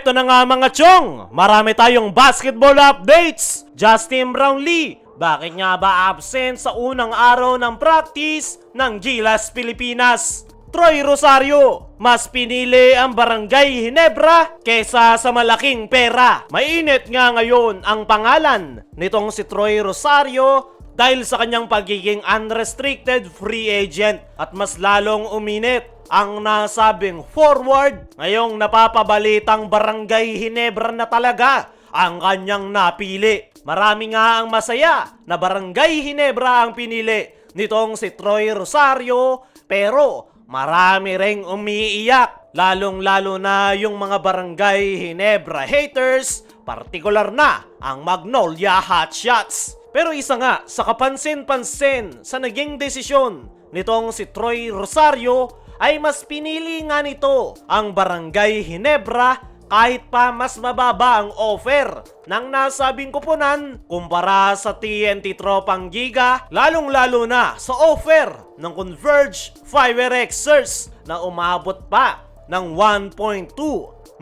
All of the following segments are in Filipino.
Eto na nga mga chong, marami tayong basketball updates. Justin Brownlee, bakit nga ba absent sa unang araw ng practice ng Gilas Pilipinas? Troy Rosario, mas pinili ang Barangay Ginebra kesa sa malaking pera. Mainit nga ngayon ang pangalan nitong si Troy Rosario dahil sa kanyang pagiging unrestricted free agent at mas lalong uminit ang nasabing forward ngayong napapabalitang Barangay Ginebra na talaga ang kanyang napili. Marami nga ang masaya na Barangay Ginebra ang pinili nitong si Troy Rosario, pero marami ring umiiyak, lalong-lalo na yung mga Barangay Ginebra haters, partikular na ang Magnolia Hotshots. Pero isa nga sa kapansin-pansin sa naging desisyon nitong si Troy Rosario ay mas pinili nga nito ang Barangay Ginebra kahit pa mas mababa ang offer ng nasabing kupunan kumpara sa TNT Tropang Giga, lalong-lalo na sa offer ng Converge Fiberxers na umabot pa ng 1.2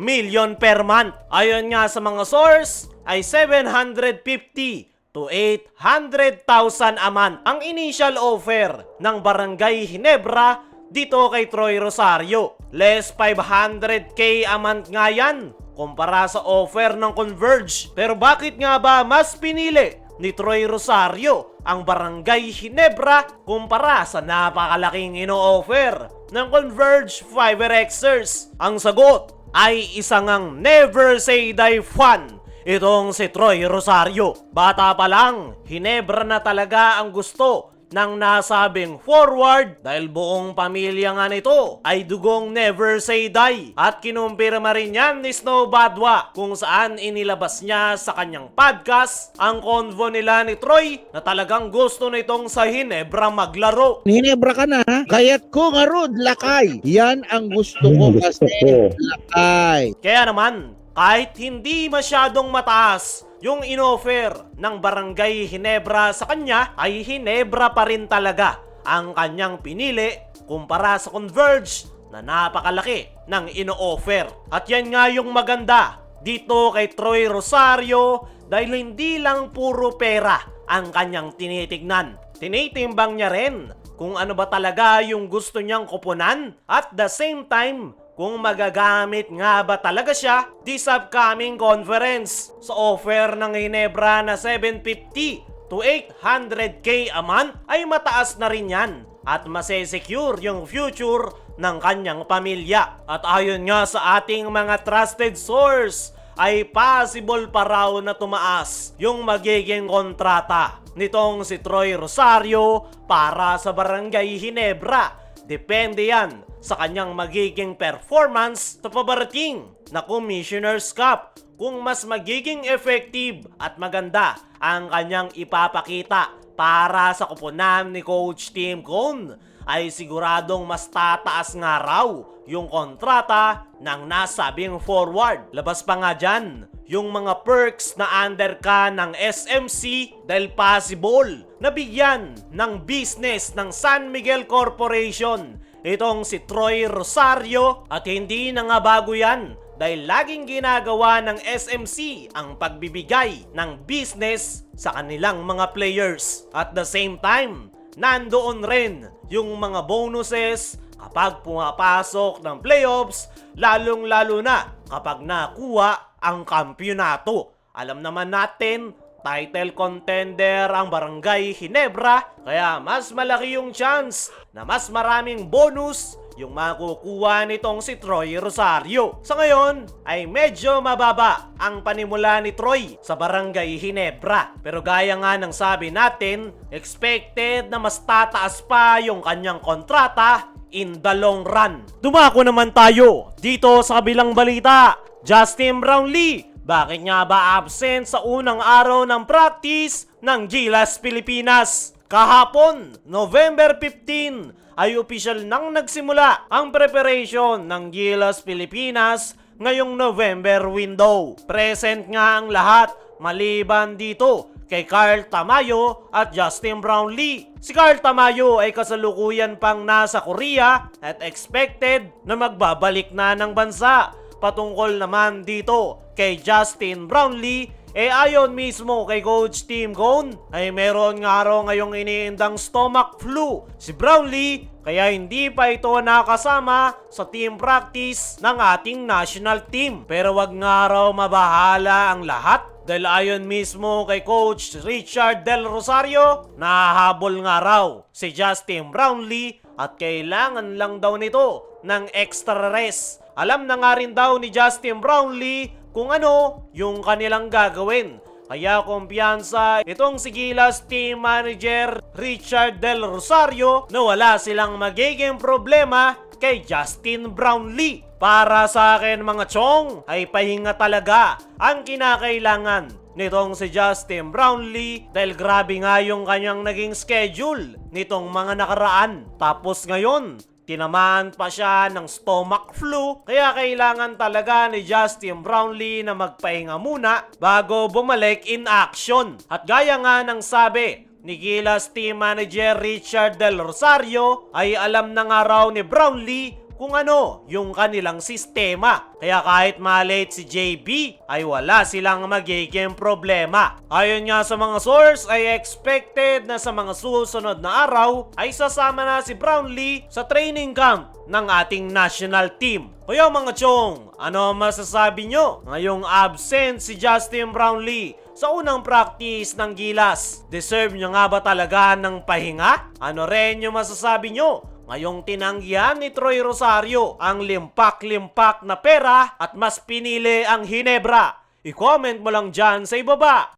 million per month. Ayon nga sa mga source ay 750 to 800,000 a month ang initial offer ng Barangay Ginebra dito kay Troy Rosario. Less 500k a month nga yan kumpara sa offer ng Converge. Pero bakit nga ba mas pinili ni Troy Rosario ang Barangay Ginebra kumpara sa napakalaking ino-offer ng Converge Fiberxers? Ang sagot ay isang ang never say die fan itong si Troy Rosario. Bata pa lang, Ginebra na talaga ang gusto ng nasabing forward dahil buong pamilya nga nito ay dugong never say die. At kinumpirma rin yan ni Snow Badwa kung saan inilabas niya sa kanyang podcast ang convo nila ni Troy na talagang gusto nitong sa Ginebra maglaro. Ginebra ka na ha? Kayat ko nga rod, lakay. Yan ang gusto ko kasi, lakay. Kaya naman, kahit hindi masyadong mataas yung inoffer ng Barangay Ginebra sa kanya, ay Ginebra pa rin talaga ang kanyang pinili kumpara sa Converge na napakalaki ng ino-offer. At yan nga yung maganda dito kay Troy Rosario dahil hindi lang puro pera ang kanyang tinitignan. Tinitimbang niya rin kung ano ba talaga yung gusto niyang kupunan at the same time kung magagamit nga ba talaga siya this upcoming conference. Sa offer ng Ginebra na 750 to 800k a month ay mataas na rin yan at masesecure yung future ng kanyang pamilya. At ayon nga sa ating mga trusted source ay possible pa raw na tumaas yung magiging kontrata nitong si Troy Rosario para sa Barangay Ginebra. Depende yan sa kanyang magiging performance sa pabarating na Commissioner's Cup. Kung mas magiging effective at maganda ang kanyang ipapakita para sa kupunan ni Coach Tim Cone, ay siguradong mas tataas nga raw yung kontrata ng nasabing forward. Labas pa nga dyan yung mga perks na under ka ng SMC dahil possible na bigyan ng business ng San Miguel Corporation itong si Troy Rosario. At hindi na nga bago yan dahil laging ginagawa ng SMC ang pagbibigay ng business sa kanilang mga players. At the same time, nandoon rin yung mga bonuses kapag pumapasok ng playoffs, lalong-lalo na kapag nakuha ang kampyonato. Alam naman natin, title contender ang Barangay Ginebra, kaya mas malaki yung chance na mas maraming bonus yung makukuha nitong si Troy Rosario. Sa ngayon ay medyo mababa ang panimula ni Troy sa Barangay Ginebra. Pero gaya nga ng sabi natin, expected na mas tataas pa yung kanyang kontrata in the long run. Dumako naman tayo dito sa kabilang balita. Justin Brownlee, bakit nga ba absent sa unang araw ng practice ng Gilas Pilipinas? Kahapon, November 15, ay opisyal nang nagsimula ang preparation ng Gilas Pilipinas ngayong November window. Present nga ang lahat maliban dito kay Carl Tamayo at Justin Brownlee. Si Carl Tamayo ay kasalukuyan pang nasa Korea at expected na magbabalik na ng bansa patungkol naman dito kay Justin Brownlee, ayon mismo kay Coach Tim Cone ay meron nga raw ngayong iniindang stomach flu si Brownlee, kaya hindi pa ito nakasama sa team practice ng ating national team. Pero wag nga raw mabahala ang lahat dahil ayon mismo kay Coach Richard Del Rosario, nahahabol nga raw si Justin Brownlee at kailangan lang daw nito ng extra rest. Alam na nga rin daw ni Justin Brownlee kung ano yung kanilang gagawin. Kaya kumpiyansa itong si Gilas Team Manager Richard Del Rosario na wala silang magiging problema kay Justin Brownlee. Para sa akin mga chong, ay pahinga talaga ang kinakailangan nitong si Justin Brownlee dahil grabe nga yung kanyang naging schedule nitong mga nakaraan. Tapos ngayon, tinamaan pa siya ng stomach flu, kaya kailangan talaga ni Justin Brownlee na magpahinga muna bago bumalik in action. At gaya nga ng sabi ni Gilas Team Manager Richard Del Rosario, ay alam na nga raw ni Brownlee kung ano yung kanilang sistema. Kaya kahit malate si JB ay wala silang magiging problema. Ayon nga sa mga source ay expected na sa mga susunod na araw ay sasama na si Brownlee sa training camp ng ating national team. Kaya mga chong, ano masasabi nyo ngayong absent si Justin Brownlee sa unang practice ng Gilas? Deserve nyo nga ba talaga ng pahinga? Ano rin yung masasabi nyo ngayong tinanggihan ni Troy Rosario ang limpak-limpak na pera at mas pinili ang Hinebra? I-comment mo lang dyan sa ibaba.